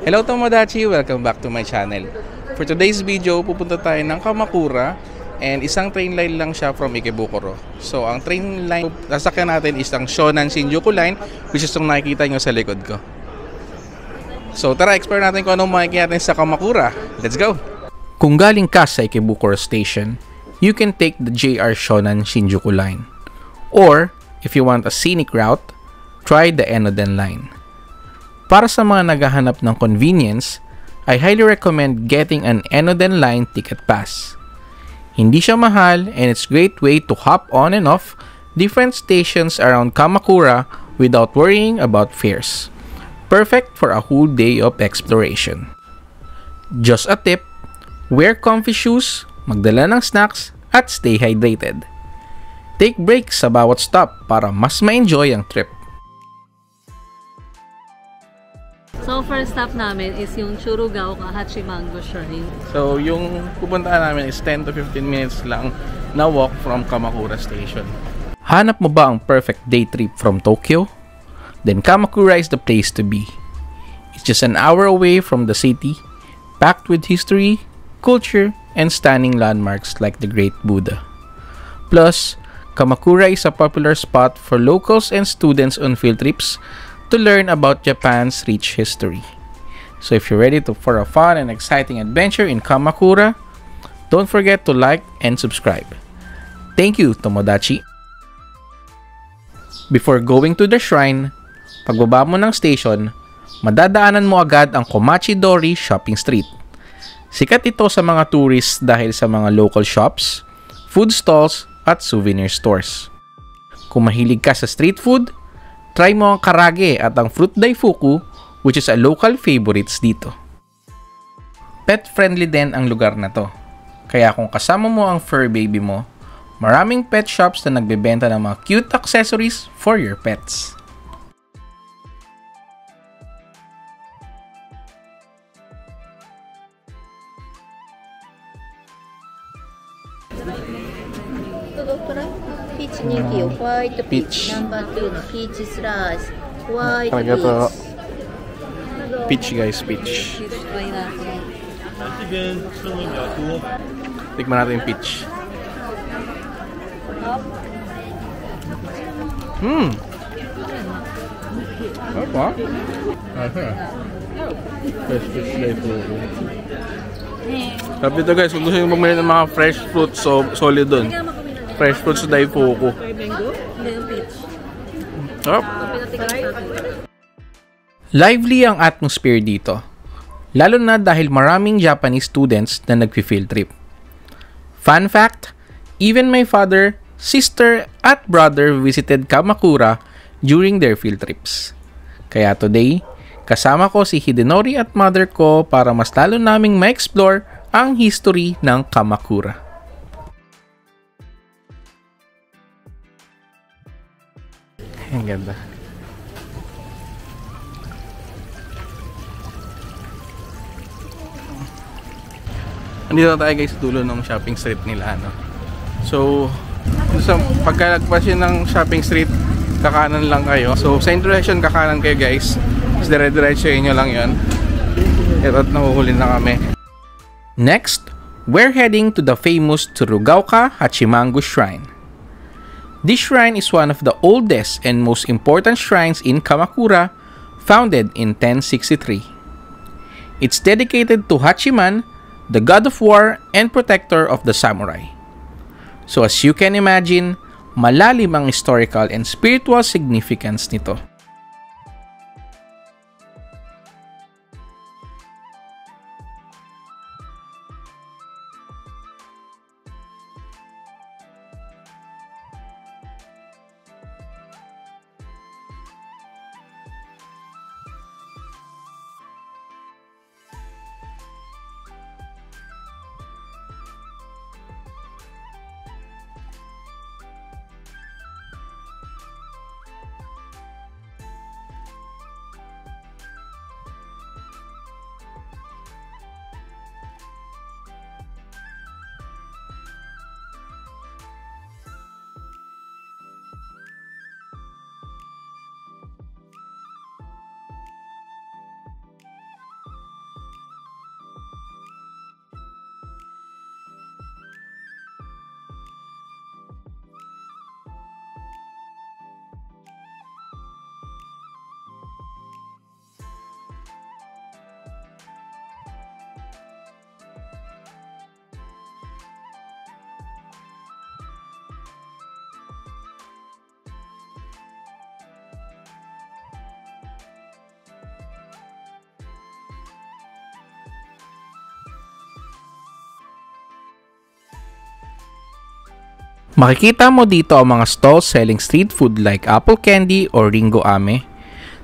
Hello Tomodachi! Welcome back to my channel. For today's video, pupunta tayo ng Kamakura and isang train line lang siya from Ikebukuro. So, ang train line nasakyan natin is ang Shonan Shinjuku line, which is itong nakikita nyo sa likod ko. So, tara, explore natin kung anong makikita natin sa Kamakura. Let's go! Kung galing ka sa Ikebukuro Station, you can take the JR Shonan Shinjuku line. Or, if you want a scenic route, try the Enoden line. Para sa mga naghahanap ng convenience, I highly recommend getting an Enoden line ticket pass. Hindi siya mahal and it's a great way to hop on and off different stations around Kamakura without worrying about fares. Perfect for a whole day of exploration. Just a tip, wear comfy shoes, magdala ng snacks, at stay hydrated. Take breaks sa bawat stop para mas ma-enjoy ang trip. So, first stop namin is yung Churugaoka Hachimango Shrine. So, yung pupuntahan namin is 10 to 15 minutes lang na walk from Kamakura Station. Hanap mo ba ang perfect day trip from Tokyo? Then Kamakura is the place to be. It's just an hour away from the city, packed with history, culture, and stunning landmarks like the Great Buddha. Plus, Kamakura is a popular spot for locals and students on field trips to learn about Japan's rich history. So if you're ready for a fun and exciting adventure in Kamakura, don't forget to like and subscribe. Thank you, Tomodachi! Before going to the shrine, pagbaba mo ng station, madadaanan mo agad ang Komachi Dori Shopping Street. Sikat ito sa mga tourists dahil sa mga local shops, food stalls, at souvenir stores. Kung mahilig ka sa street food, try mo ang karage at ang fruit daifuku, which is a local favorites dito. Pet-friendly din ang lugar na to. Kaya kung kasama mo ang fur baby mo, maraming pet shops na nagbebenta ng mga cute accessories for your pets. Peach. Number 2 のピーチスライス。ホワイトピ Talaga to. ーチ。 Peach guys, peach. Try natin. Tikman natin yung peach. Apa? Fresh peach daifuku. Sabi ito guys, kung gusto nyo bumili ng mga fresh fruits, so solid dun. Fresh fruits daifuku. Sarap. Lively ang atmosphere dito. Lalo na dahil maraming Japanese students na nagfi-field trip. Fun fact, even my father, sister, at brother visited Kamakura during their field trips. Kaya today, kasama ko si Hidenori at mother ko para mas lalo naming ma-explore ang history ng Kamakura. Ang ganda. Andito na tayo guys sa dulo ng shopping street nila, no? So, sa pagkalagpas yun ng shopping street, kakanan lang kayo. So, sa introduction, kakanan kayo guys. Tapos dire-diretso nyo lang yun. At nahuhuli na kami. Next, we're heading to the famous Tsurugaoka Hachimango Shrine. This shrine is one of the oldest and most important shrines in Kamakura, founded in 1063. It's dedicated to Hachiman, the god of war and protector of the samurai. So as you can imagine, malalim ang historical and spiritual significance nito. Makikita mo dito ang mga stalls selling street food like apple candy or Ringo Ame.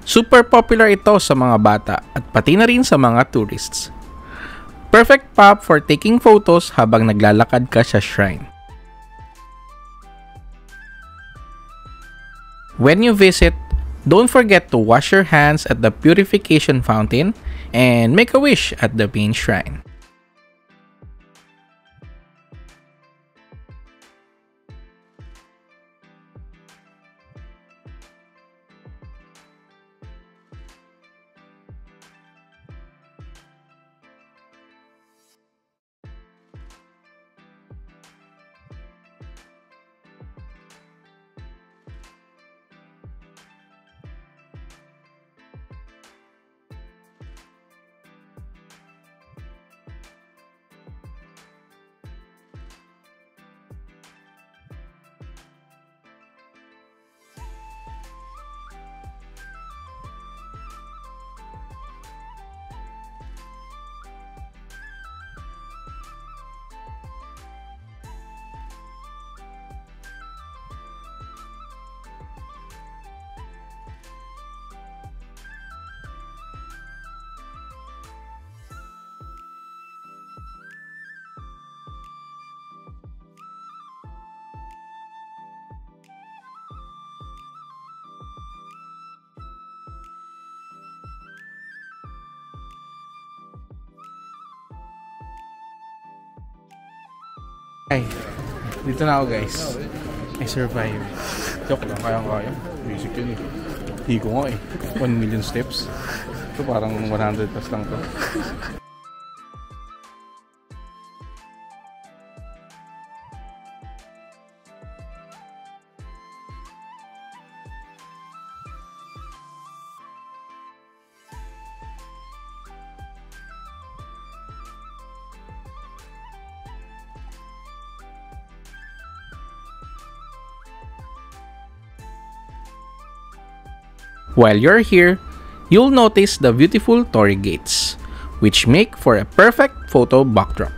Super popular ito sa mga bata at pati na rin sa mga tourists. Perfect spot for taking photos habang naglalakad ka sa shrine. When you visit, don't forget to wash your hands at the purification fountain and make a wish at the main shrine. Ay, dito na ako guys. I survive. Joke lang, kaya-kaya. Basic yun eh. Higo nga eh. 1 million steps. So parang 100 plus lang to. While you're here, you'll notice the beautiful torii gates, which make for a perfect photo backdrop.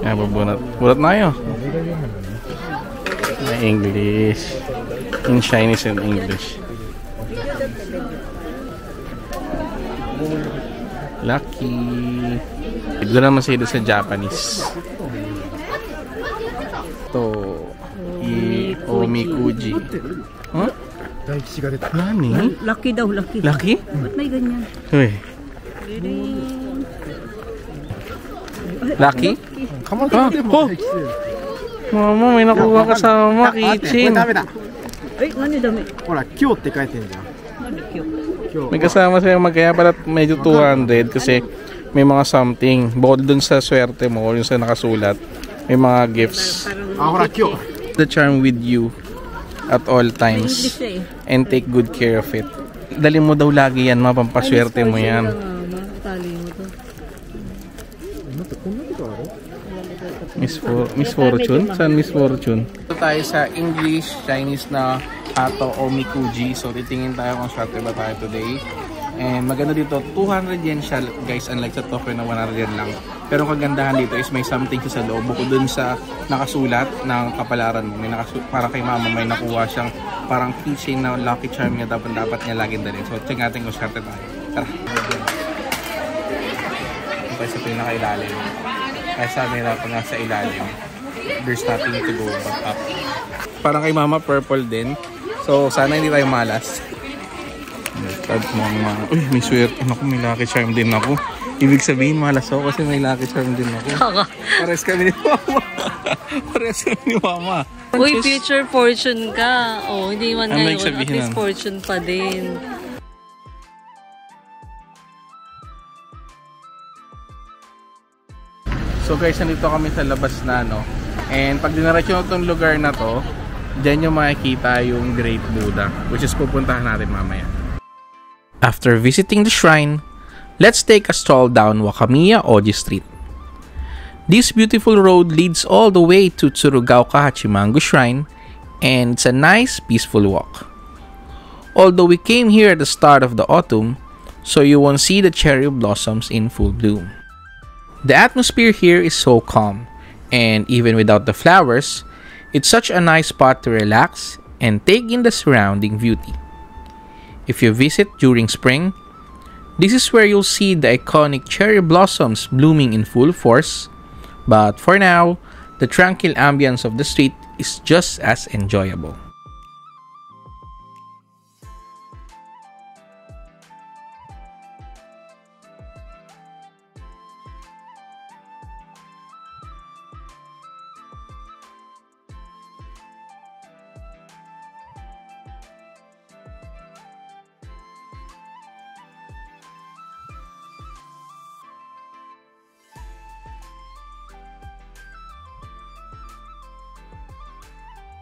Kaya bubunat. Bulat na kayo. Na English. In Chinese and English. Lucky. Ito naman sila sa Japanese. To Omikuji. Huh? Nani? Lucky daw, lucky. Lucky? Ba't may ganyan? Uy. Lucky? Oh! Mama, may nakuha ka sa mama, kitchen. Ay, ano dami? Hora, Kyoって書いてんじゃん。 May kasama sa'yo magkaya pala medyo 200 kasi may mga something. Bukod dun sa swerte mo, yung sa nakasulat, may mga gifts. Ah, hora, Kyo. The charm with you at all times and take good care of it. Dali mo daw lagi yan, mapampaswerte mo yan. Tali mo to. Miss Fortune? Saan Miss Fortune? Ito tayo sa English, Chinese na Hato Omikuji. So titingin tayo kung swerte ba tayo today. And maganda dito, 200 yen siya guys, unlike sa Tokyo na 100 yen lang. Pero ang kagandahan dito is may something sa loob. Bukod dun sa nakasulat ng kapalaran mo, may para kay mama may nakuha siyang parang keychain na lucky charm niya dapat niya laging dalhin. So check natin kung swerte tayo. Tara! Ito tayo sa pinakailalim. Kaya sabi nila pag nasa ilalim, there's nothing to go back up. Parang kay mama purple din. So sana hindi tayo malas. Uy, may swerte. Naku, may lucky charm din ako. Ibig sabihin malas ako kasi may lucky charm din ako. Pares kami ni mama. Parehas ni Mama. Uy, future fortune ka. Oh, hindi man Ano ngayon. yung sabihin At least nun? fortune pa din. So guys, nandito kami sa labas na, no? And pag dinaretso na itong lugar na to, dyan yung makikita yung Great Buddha, which is pupuntahan natin mamaya. After visiting the shrine, let's take a stroll down Wakamiya Oji Street. This beautiful road leads all the way to Tsurugaoka Hachimangu Shrine, and it's a nice, peaceful walk. Although we came here at the start of the autumn, so you won't see the cherry blossoms in full bloom. The atmosphere here is so calm, and even without the flowers, it's such a nice spot to relax and take in the surrounding beauty. If you visit during spring, this is where you'll see the iconic cherry blossoms blooming in full force, but for now, the tranquil ambience of the street is just as enjoyable.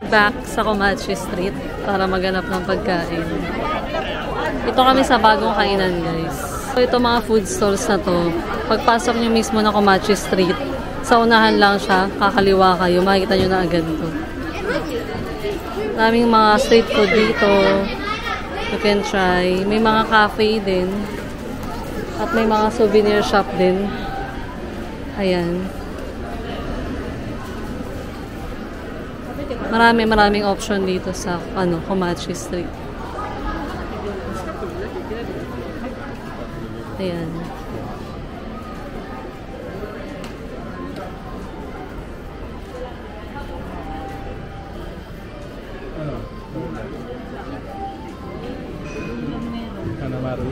Back sa Komachi Street para maghanap ng pagkain. Ito kami sa bagong kainan, guys. So, ito mga food stores na to. Pagpasok nyo mismo na Komachi Street, sa unahan lang siya, kakaliwa kayo, makikita nyo na agad to. Maraming mga street food dito. You can try. May mga cafe din. At may mga souvenir shop din. Ayan. Maraming option dito sa Komachi Street. Ayan. Hanamaru.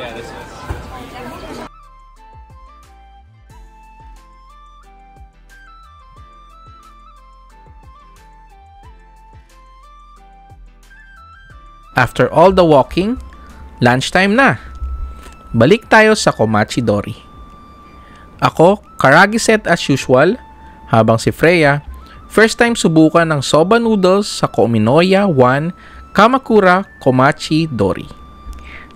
Yeah, this is. After all the walking, lunchtime na. Balik tayo sa Komachi Dori. Ako, karagi set as usual, habang si Freya, first time subukan ng soba noodles sa Kominoya 1 Kamakura Komachi Dori.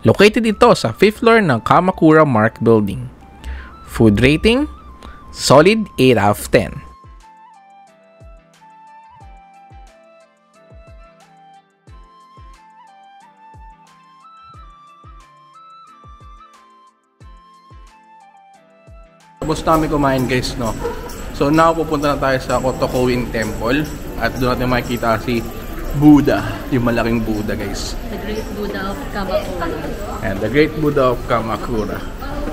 Located ito sa 5th floor ng Kamakura Mark Building. Food rating, solid 8 out of 10. Tapos namin kumain, guys, no? So now pupunta na tayo sa Kotokuin Temple at doon natin makikita si Buddha, yung malaking Buddha, guys. The Great Buddha of Kamakura. And the Great Buddha of Kamakura.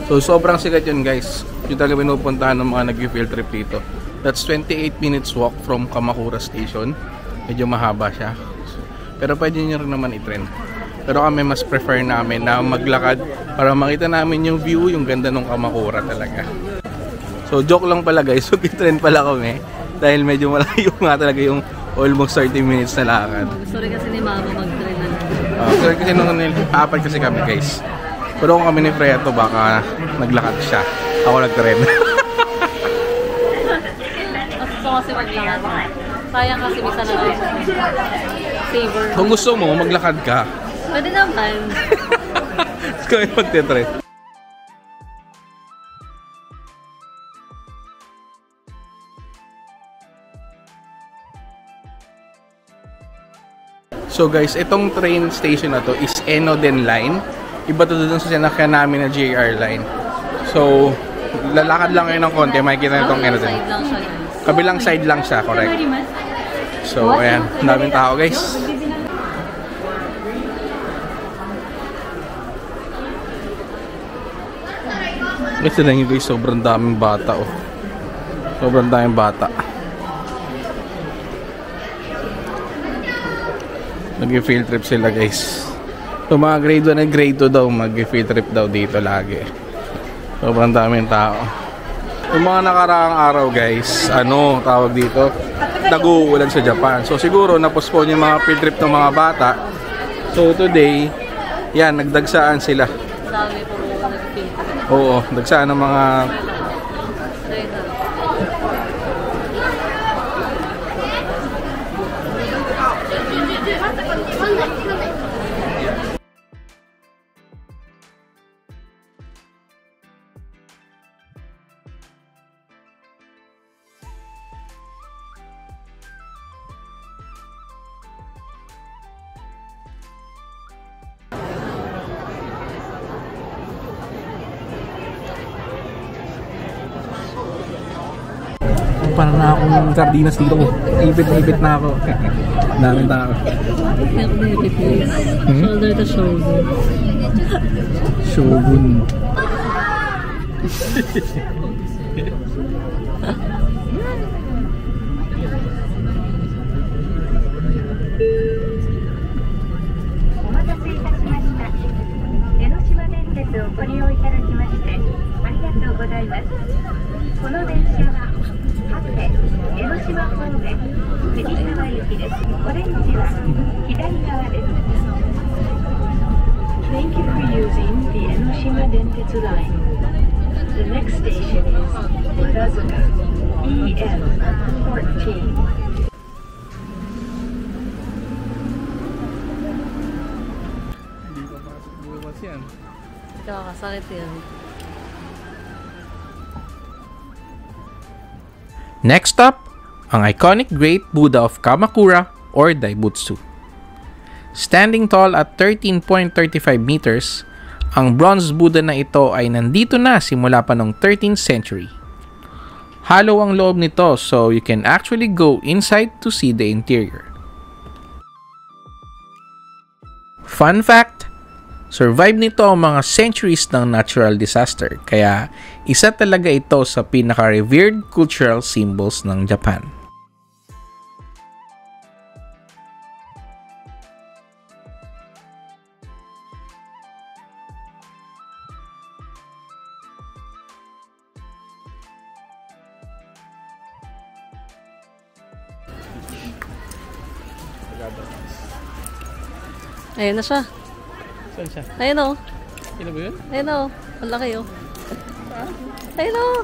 So sobrang sikat yun, guys. Yung talaga pinupuntahan ng mga nag-field trip dito. That's 28 minutes walk from Kamakura Station. Medyo mahaba siya. Pero pwede nyo rin naman i-trend. Pero kami mas prefer namin na maglakad para makita namin yung view, yung ganda ng Kamakura talaga. So joke lang pala, guys, so i-trend pala kami dahil medyo malayo nga talaga yung almost 30 minutes na lakad. Gusto rin kasi ni Mama mag-trend na lang. Kasi nung apat kasi kami, guys. Pero kung kami ni Freya to, baka naglakad siya. Ako nag-trend. Gusto kasi maglakad. Sayang kasi bisa na lang. Favor. Kung gusto mo, maglakad ka. Pwede naman. Tapos kami magte-trend. So guys, itong train station na to is Enoden Line. Iba to dun sa sinakyan namin na JR Line. So, lalakad lang kayo ng konti, makikita na itong Enoden. Side lang siya, guys. Kabilang side lang siya, correct. So, ayan, daming tao, guys. Guys, tignan nyo, guys, sobrang daming bata, oh. Sobrang daming bata. Nag-field trip sila guys. So mga grade 1 and grade 2 daw, mag-field trip daw dito lagi. Sobrang daming tao. Yung mga nakaraang araw guys, tawag dito, nag-uulan sa Japan. So siguro na-postpone yung mga field trip ng mga bata. So today, yan, nagdagsaan sila. Dami po nag-field trip. Oo, dagsaan ng mga... Parang na akong sardinas dito. Ipit na ako. Daming tao. Ipit guys. Shoulder to shoulder. Shogun. Thank you for using the Enoshima Dentetsu line. The next station is Wadazuka EM14. Hindi pa bukas yan. Kakasakit yan. Next up, ang iconic Great Buddha of Kamakura or Daibutsu. Standing tall at 13.35 meters, ang bronze Buddha na ito ay nandito na simula pa noong 13th century. Hollow ang loob nito so you can actually go inside to see the interior. Fun fact, survive nito ang mga centuries ng natural disaster, kaya isa talaga ito sa pinaka-revered cultural symbols ng Japan. Ayan na siya. Saan siya? Ayan o. Sino ba yun? Ayan o. Ang laki o. Ayan o.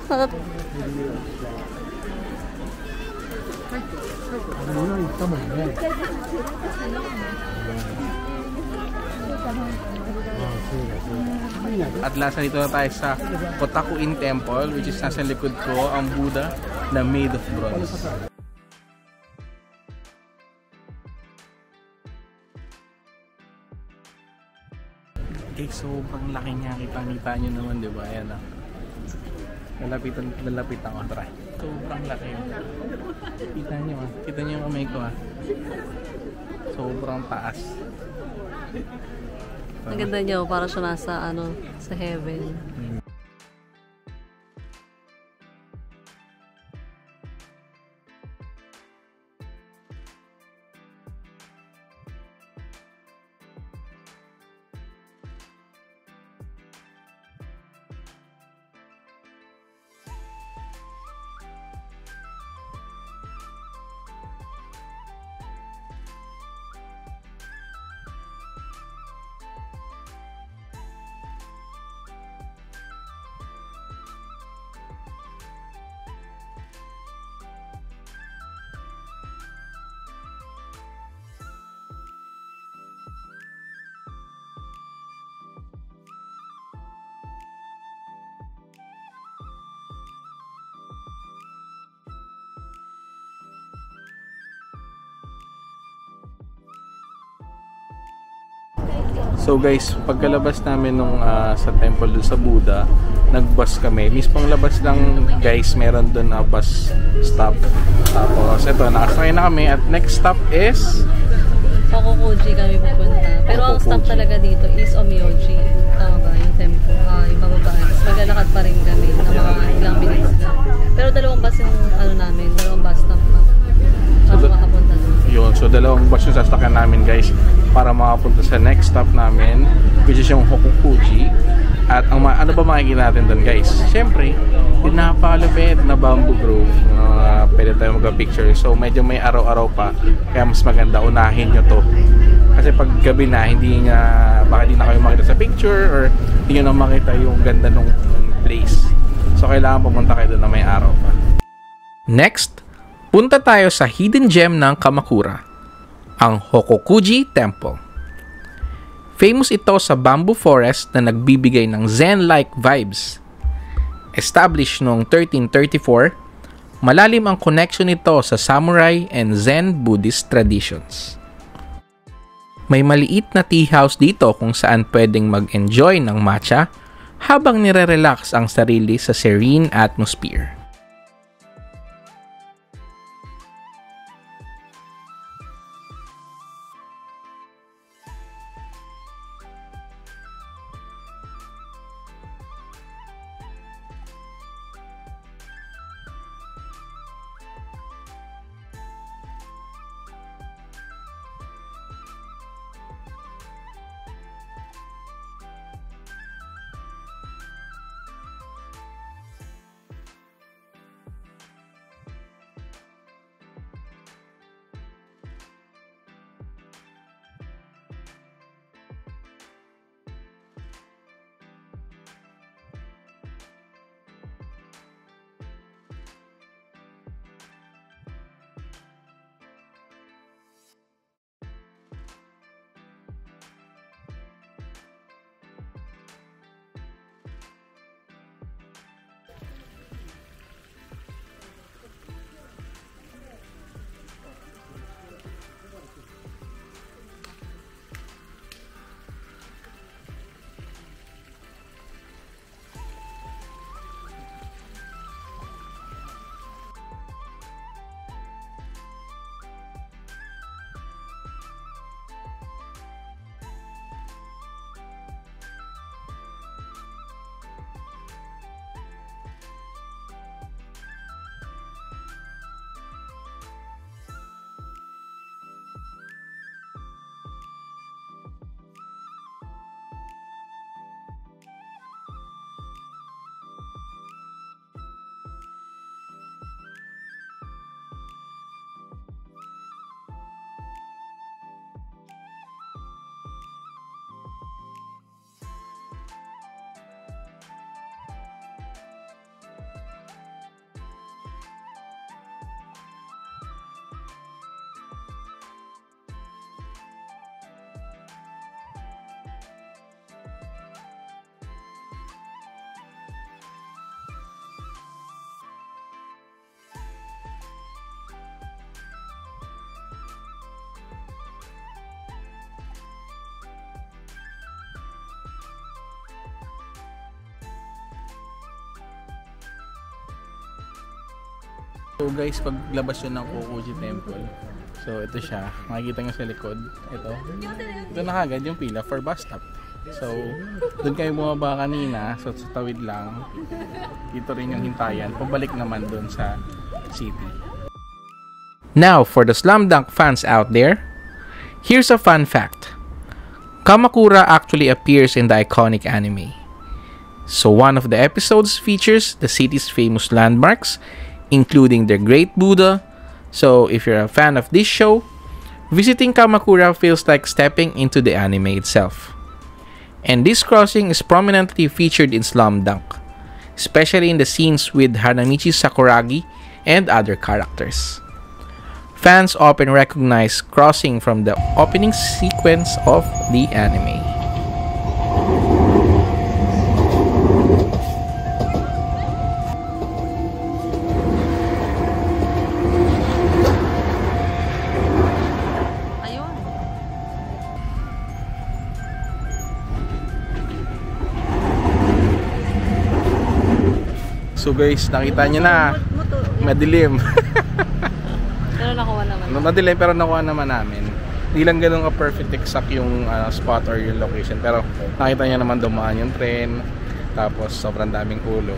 At last, dito na tayo sa Kotaku-in Temple, which is nasa likod ko, ang Buddha na made of bronze. Okay, sobrang laki niya. Kita nyo naman, di ba? Ayan na. Lalapit ako. Try. Sobrang laki. Kita nyo ah. Kita nyo yung kamay ko ah. Sobrang taas. Ang ganda niyo, para siya nasa, sa heaven. So guys, pagkalabas namin nung sa temple dun sa Buddha, nag-bus kami. Mispang labas lang guys, meron dun na bus stop. Tapos ito, nakasakay na kami at next stop is Kokukuji kami pupunta. Pero ang stop talaga dito is Omyoji. Tama ba? Yung temple, yung bababaan. Tapos maglalakad pa rin kami ng mga ilang minutes lang. Pero dalawang bus yung namin, dalawang bus stop pa. Para makapunta doon. Yun, so dalawang bus yung sasakyan namin guys para makapunta sa next stop namin, which is yung Hokukuji. At ang ano ba makikita natin doon guys? Siyempre, yung napakalupit na bamboo grove. Pwede tayo mag-picture. So medyo may araw-araw pa, kaya mas maganda unahin nyo to. Kasi pag gabi na, baka hindi na kayo makita sa picture or hindi nyo na makita yung ganda ng place. So kailangan pumunta kayo doon na may araw pa. Next, punta tayo sa hidden gem ng Kamakura, ang Hokukuji Temple. Famous ito sa bamboo forest na nagbibigay ng zen-like vibes. Established noong 1334, malalim ang connection nito sa samurai and Zen Buddhist traditions. May maliit na tea house dito kung saan pwedeng mag-enjoy ng matcha habang nire-relax ang sarili sa serene atmosphere. So guys, paglabas yun ng Hokukuji Temple, so ito siya, makikita nyo sa likod, ito na kagad yung pila for bus stop. So doon kayo bumaba kanina, so sa tawid lang, dito rin yung hintayan, pabalik naman doon sa city. Now for the Slam Dunk fans out there, here's a fun fact. Kamakura actually appears in the iconic anime. So one of the episodes features the city's famous landmarks, including the Great Buddha. So if you're a fan of this show, visiting Kamakura feels like stepping into the anime itself. And this crossing is prominently featured in Slam Dunk, especially in the scenes with Hanamichi Sakuragi and other characters. Fans often recognize crossing from the opening sequence of the anime. So guys, nakita nyo na, madilim. Pero nakuha naman. Madilim pero nakuha naman namin. Hindi lang ganun ka-perfect exact yung spot or yung location. Pero nakita nyo naman dumaan yung tren. Tapos sobrang daming ulo.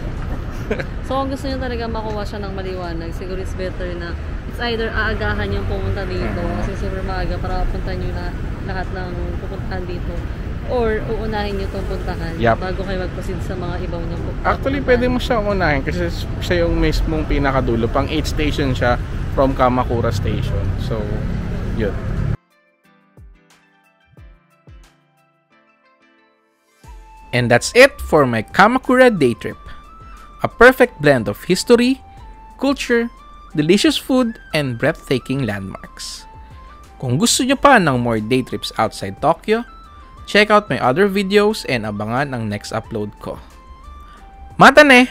So kung gusto nyo talaga makuha siya ng maliwanag, siguro it's better na it's either aagahan yung pumunta dito kasi super maaga para punta nyo na lahat ng pupuntahan dito, or uunahin nyo itong puntahan bago kayo mag-proceed sa mga ibaw nyo pupuntahan. Actually, pwede mo siya unahin kasi siya yung mismong pinakadulo. Pang 8 station siya from Kamakura Station. So, yun. And that's it for my Kamakura day trip. A perfect blend of history, culture, delicious food, and breathtaking landmarks. Kung gusto nyo pa ng more day trips outside Tokyo, check out my other videos and abangan ang next upload ko. Mata ne!